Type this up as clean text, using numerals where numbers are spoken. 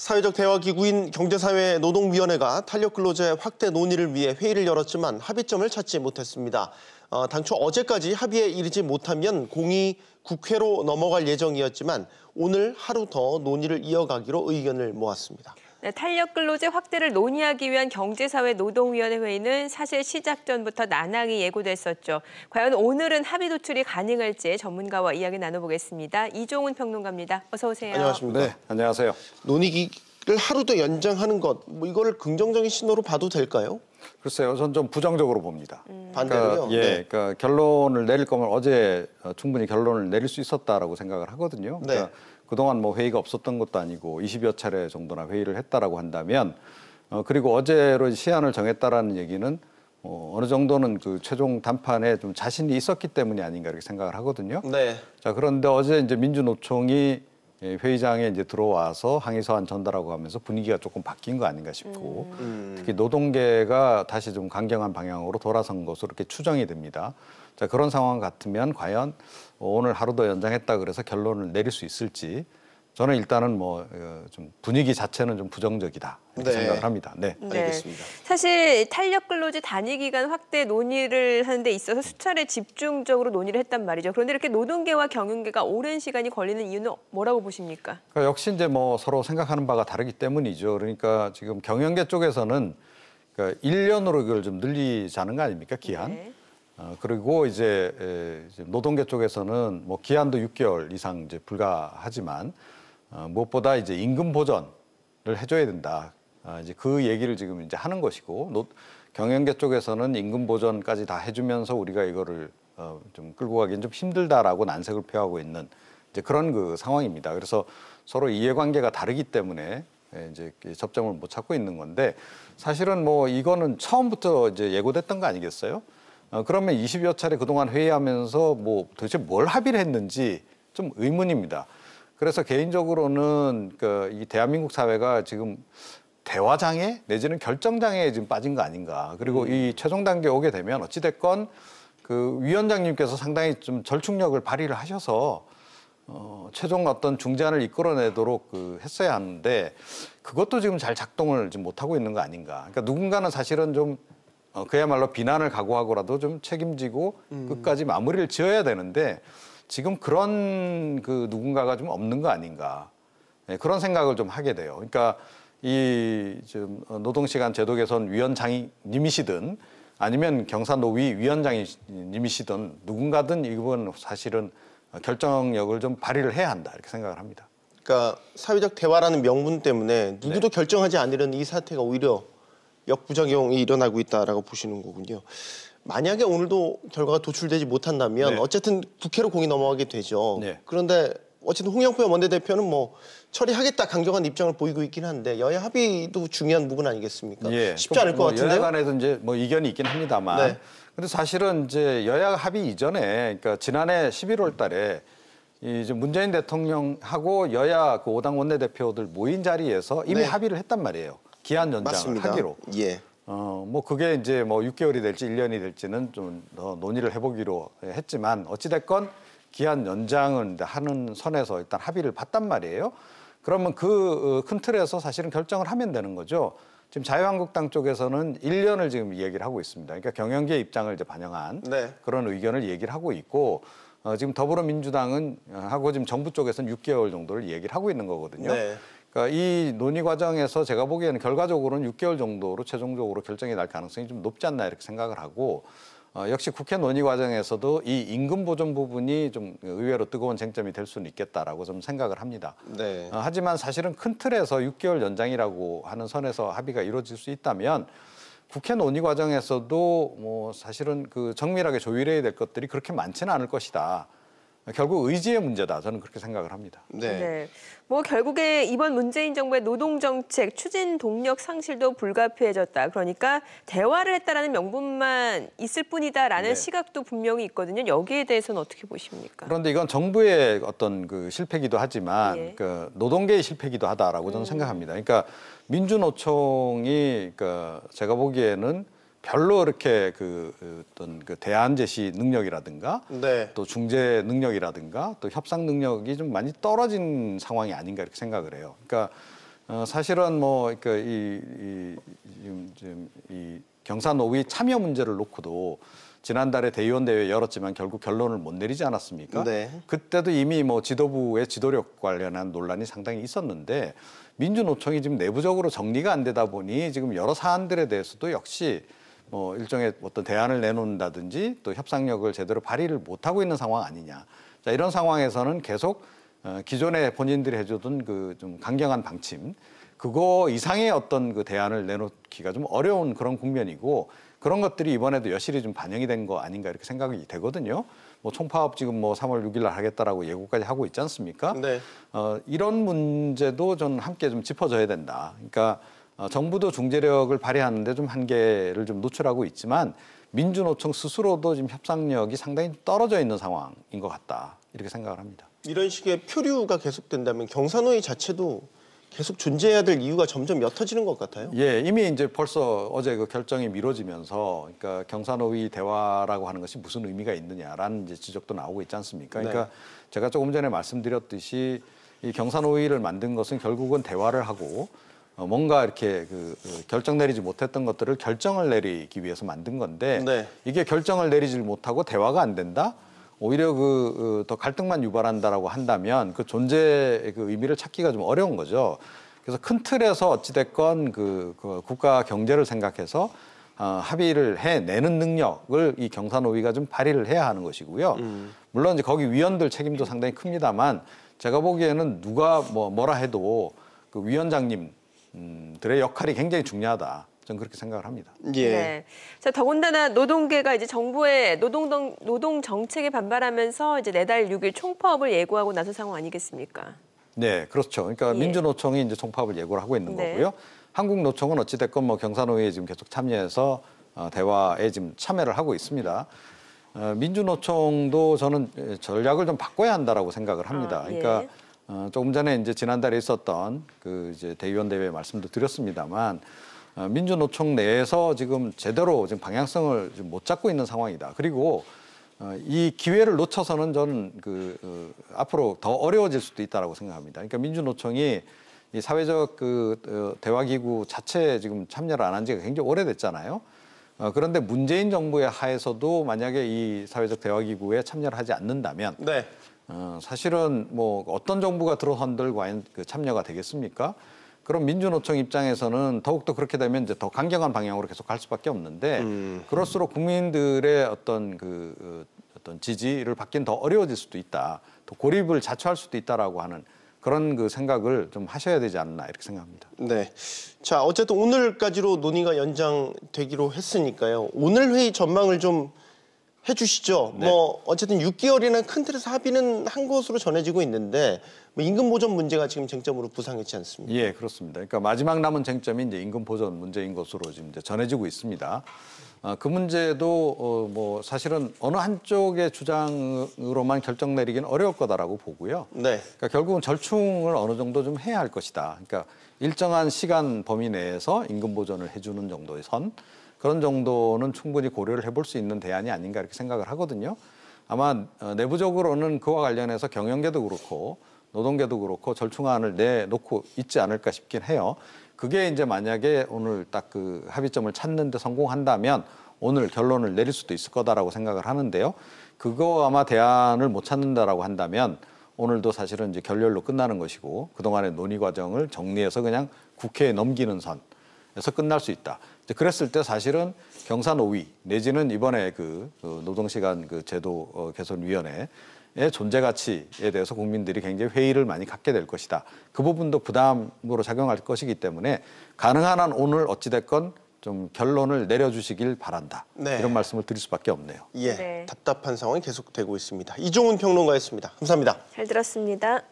사회적 대화기구인 경제사회노동위원회가 탄력근로제 확대 논의를 위해 회의를 열었지만 합의점을 찾지 못했습니다. 당초 어제까지 합의에 이르지 못하면 공의 국회로 넘어갈 예정이었지만 오늘 하루 더 논의를 이어가기로 의견을 모았습니다. 네, 탄력근로제 확대를 논의하기 위한 경제사회노동위원회 회의는 사실 시작 전부터 난항이 예고됐었죠. 과연 오늘은 합의 도출이 가능할지 전문가와 이야기 나눠보겠습니다. 이종훈 평론가입니다. 어서 오세요. 안녕하십니까. 네, 안녕하세요. 논의기를 하루 더 연장하는 것, 이거를 긍정적인 신호로 봐도 될까요? 글쎄요, 전 좀 부정적으로 봅니다. 반대로요? 그러니까, 네. 그러니까 결론을 내릴 거면 어제 충분히 결론을 내릴 수 있었다라고 생각을 하거든요. 그러니까 네. 그동안 뭐 회의가 없었던 것도 아니고 20여 차례 정도나 회의를 했다라고 한다면 그리고 어제로 시한을 정했다라는 얘기는 어느 정도는 그 최종 담판에 좀 자신이 있었기 때문이 아닌가 이렇게 생각을 하거든요. 네. 자, 그런데 어제 이제 민주노총이 회의장에 이제 들어와서 항의서안 전달하고 하면서 분위기가 조금 바뀐 거 아닌가 싶고 특히 노동계가 다시 좀 강경한 방향으로 돌아선 것으로 이렇게 추정이 됩니다. 자, 그런 상황 같으면 과연 오늘 하루 더 연장했다 그래서 결론을 내릴 수 있을지 저는 일단은 뭐 좀 분위기 자체는 좀 부정적이다 이렇게 생각을 합니다. 네. 알겠습니다. 사실 탄력근로제 단위기간 확대 논의를 하는 데 있어서 수차례 집중적으로 논의를 했단 말이죠. 그런데 이렇게 노동계와 경영계가 오랜 시간이 걸리는 이유는 뭐라고 보십니까? 그러니까 역시 이제 뭐 서로 생각하는 바가 다르기 때문이죠. 그러니까 지금 경영계 쪽에서는 그러니까 1년으로 이걸 좀 늘리자는 거 아닙니까? 기한. 네. 그리고 이제 노동계 쪽에서는 뭐 기한도 6개월 이상 이제 불가하지만 무엇보다 이제 임금 보전을 해줘야 된다. 이제 그 얘기를 지금 이제 하는 것이고 경영계 쪽에서는 임금 보전까지 다 해주면서 우리가 이거를 좀 끌고 가기는 좀 힘들다라고 난색을 표하고 있는 이제 그런 그 상황입니다. 그래서 서로 이해관계가 다르기 때문에 이제 접점을 못 찾고 있는 건데 사실은 뭐 이거는 처음부터 이제 예고됐던 거 아니겠어요? 그러면 20여 차례 그동안 회의하면서 뭐 도대체 뭘 합의를 했는지 좀 의문입니다. 그래서 개인적으로는 이 대한민국 사회가 지금 대화장애 내지는 결정장애에 지금 빠진 거 아닌가. 그리고 이 최종 단계에 오게 되면 어찌됐건 그 위원장님께서 상당히 좀 절충력을 발휘를 하셔서 최종 어떤 중재안을 이끌어내도록 했어야 하는데 그것도 지금 잘 작동을 지금 못하고 있는 거 아닌가. 그러니까 누군가는 사실은 좀 그야말로 비난을 각오하고라도 좀 책임지고 끝까지 마무리를 지어야 되는데 지금 그런 그 누군가가 좀 없는 거 아닌가. 네, 그런 생각을 좀 하게 돼요. 그러니까 이 좀 노동시간 제도 개선 위원장님이시든 아니면 경사노위 위원장님이시든 누군가든 이건 사실은 결정력을 좀 발휘를 해야 한다 이렇게 생각을 합니다. 그러니까 사회적 대화라는 명분 때문에 누구도 결정하지 않으려는 이 사태가 오히려 역부작용이 일어나고 있다라고 보시는 거군요. 만약에 오늘도 결과가 도출되지 못한다면 어쨌든 국회로 공이 넘어가게 되죠. 네. 그런데 어쨌든 홍영표 원내대표는 뭐 처리하겠다 강경한 입장을 보이고 있긴 한데 여야 합의도 중요한 부분 아니겠습니까? 예. 쉽지 않을 것 같은데요. 여야 간에도 이제 뭐 이견이 있긴 합니다만 네. 근데 사실은 이제 여야 합의 이전에 그러니까 지난해 11월 달에 이제 문재인 대통령하고 여야 그 5당 원내대표들 모인 자리에서 이미 합의를 했단 말이에요. 기한 연장을 맞습니다. 하기로. 예. 뭐 그게 이제 뭐 6개월이 될지 1년이 될지는 좀 더 논의를 해보기로 했지만 어찌됐건 기한 연장을 하는 선에서 일단 합의를 봤단 말이에요. 그러면 그 큰 틀에서 사실은 결정을 하면 되는 거죠. 지금 자유한국당 쪽에서는 1년을 지금 얘기를 하고 있습니다. 그러니까 경영계 입장을 이제 반영한 그런 의견을 얘기를 하고 있고 지금 더불어민주당은 하고 지금 정부 쪽에서는 6개월 정도를 얘기를 하고 있는 거거든요. 네. 그러니까 이 논의 과정에서 제가 보기에는 결과적으로는 6개월 정도로 최종적으로 결정이 날 가능성이 좀 높지 않나 이렇게 생각을 하고 역시 국회 논의 과정에서도 이 임금 보전 부분이 좀 의외로 뜨거운 쟁점이 될 수는 있겠다라고 좀 생각을 합니다. 네. 하지만 사실은 큰 틀에서 6개월 연장이라고 하는 선에서 합의가 이루어질 수 있다면 국회 논의 과정에서도 뭐 사실은 그 정밀하게 조율해야 될 것들이 그렇게 많지는 않을 것이다. 결국 의지의 문제다. 저는 그렇게 생각을 합니다. 네. 뭐 결국에 이번 문재인 정부의 노동정책 추진 동력 상실도 불가피해졌다. 그러니까 대화를 했다라는 명분만 있을 뿐이다라는 시각도 분명히 있거든요. 여기에 대해서는 어떻게 보십니까? 그런데 이건 정부의 어떤 그 실패기도 하지만 그 노동계의 실패기도 하다라고 저는 생각합니다. 그러니까 민주노총이 제가 보기에는 별로 이렇게 어떤 그 대안 제시 능력이라든가 또 중재 능력이라든가 또 협상 능력이 좀 많이 떨어진 상황이 아닌가 이렇게 생각을 해요. 그러니까 사실은 뭐 그러니까 지금 이 경사노위 참여 문제를 놓고도 지난달에 대의원 대회 열었지만 결국 결론을 못 내리지 않았습니까? 네. 그때도 이미 뭐 지도부의 지도력 관련한 논란이 상당히 있었는데 민주노총이 지금 내부적으로 정리가 안 되다 보니 지금 여러 사안들에 대해서도 역시 뭐 일종의 어떤 대안을 내놓는다든지 또 협상력을 제대로 발휘를 못하고 있는 상황 아니냐. 자, 이런 상황에서는 계속 기존에 본인들이 해주던 그 좀 강경한 방침, 그거 이상의 어떤 그 대안을 내놓기가 좀 어려운 그런 국면이고 그런 것들이 이번에도 여실히 좀 반영이 된 거 아닌가 이렇게 생각이 되거든요. 뭐 총파업 지금 뭐 3월 6일 날 하겠다라고 예고까지 하고 있지 않습니까? 네. 이런 문제도 좀 함께 좀 짚어줘야 된다. 그러니까 정부도 중재력을 발휘하는데 좀 한계를 좀 노출하고 있지만 민주노총 스스로도 지금 협상력이 상당히 떨어져 있는 상황인 것 같다. 이렇게 생각을 합니다. 이런 식의 표류가 계속된다면 경사노위 자체도 계속 존재해야 될 이유가 점점 옅어지는 것 같아요. 예, 이미 이제 벌써 어제 그 결정이 미뤄지면서 그러니까 경사노위 대화라고 하는 것이 무슨 의미가 있느냐라는 이제 지적도 나오고 있지 않습니까? 그러니까 네. 제가 조금 전에 말씀드렸듯이 이 경사노위를 만든 것은 결국은 대화를 하고 뭔가 이렇게 결정 내리지 못했던 것들을 결정을 내리기 위해서 만든 건데 네. 이게 결정을 내리지 못하고 대화가 안 된다? 오히려 더 갈등만 유발한다라고 한다면 그 존재의 그 의미를 찾기가 좀 어려운 거죠. 그래서 큰 틀에서 어찌됐건 그 국가 경제를 생각해서 합의를 해내는 능력을 이 경사노위가 좀 발휘를 해야 하는 것이고요. 물론 이제 거기 위원들 책임도 상당히 큽니다만 제가 보기에는 누가 뭐라 해도 그 위원장님들의 역할이 굉장히 중요하다. 저는 그렇게 생각을 합니다. 예. 네. 자, 더군다나 노동계가 이제 정부의 노동 정책에 반발하면서 이제 내달 6일 총파업을 예고하고 나선 상황 아니겠습니까? 네, 그렇죠. 그러니까 예. 민주노총이 이제 총파업을 예고를 하고 있는 네. 거고요. 한국노총은 어찌됐건 뭐 경사노위에 지금 계속 참여해서 대화에 지금 참여를 하고 있습니다. 민주노총도 저는 전략을 좀 바꿔야 한다라고 생각을 합니다. 예. 그러니까 조금 전에 이제 지난달에 있었던 그 이제 대의원 대회 말씀도 드렸습니다만 민주노총 내에서 지금 제대로 지금 방향성을 좀 못 잡고 있는 상황이다. 그리고 이 기회를 놓쳐서는 저는 앞으로 더 어려워질 수도 있다라고 생각합니다. 그러니까 민주노총이 이 사회적 대화기구 자체에 지금 참여를 안 한 지가 굉장히 오래됐잖아요. 그런데 문재인 정부의 하에서도 만약에 이 사회적 대화기구에 참여를 하지 않는다면 네. 사실은 뭐 어떤 정부가 들어선들 과연 그 참여가 되겠습니까? 그럼 민주노총 입장에서는 더욱더 그렇게 되면 이제 더 강경한 방향으로 계속 갈 수밖에 없는데 그럴수록 국민들의 어떤 어떤 지지를 받기는 더 어려워질 수도 있다. 또 고립을 자초할 수도 있다라고 하는 그런 그 생각을 좀 하셔야 되지 않나 이렇게 생각합니다. 네. 자, 어쨌든 오늘까지로 논의가 연장되기로 했으니까요. 오늘 회의 전망을 좀 해주시죠. 네. 뭐 어쨌든 6개월이나 큰 틀에서 합의는 한 것으로 전해지고 있는데 뭐 임금 보전 문제가 지금 쟁점으로 부상했지 않습니까? 예, 그렇습니다. 그러니까 마지막 남은 쟁점이 이제 임금 보전 문제인 것으로 지금 이제 전해지고 있습니다. 그 문제도 뭐 사실은 어느 한쪽의 주장으로만 결정 내리기는 어려울 거다라고 보고요. 네. 그러니까 결국은 절충을 어느 정도 좀 해야 할 것이다. 그러니까 일정한 시간 범위 내에서 임금 보전을 해주는 정도의 선 그런 정도는 충분히 고려를 해볼 수 있는 대안이 아닌가 이렇게 생각을 하거든요. 아마 내부적으로는 그와 관련해서 경영계도 그렇고 노동계도 그렇고 절충안을 내놓고 있지 않을까 싶긴 해요. 그게 이제 만약에 오늘 딱 그 합의점을 찾는 데 성공한다면 오늘 결론을 내릴 수도 있을 거다라고 생각을 하는데요. 그거 아마 대안을 못 찾는다라고 한다면 오늘도 사실은 이제 결렬로 끝나는 것이고 그동안의 논의 과정을 정리해서 그냥 국회에 넘기는 선에서 끝날 수 있다. 이제 그랬을 때 사실은 경사노위 내지는 이번에 노동시간 제도 개선위원회의 존재 가치에 대해서 국민들이 굉장히 회의를 많이 갖게 될 것이다. 그 부분도 부담으로 작용할 것이기 때문에 가능한 한 오늘 어찌됐건 좀 결론을 내려주시길 바란다. 네. 이런 말씀을 드릴 수밖에 없네요. 예. 네. 답답한 상황이 계속되고 있습니다. 이종훈 평론가였습니다. 감사합니다. 잘 들었습니다.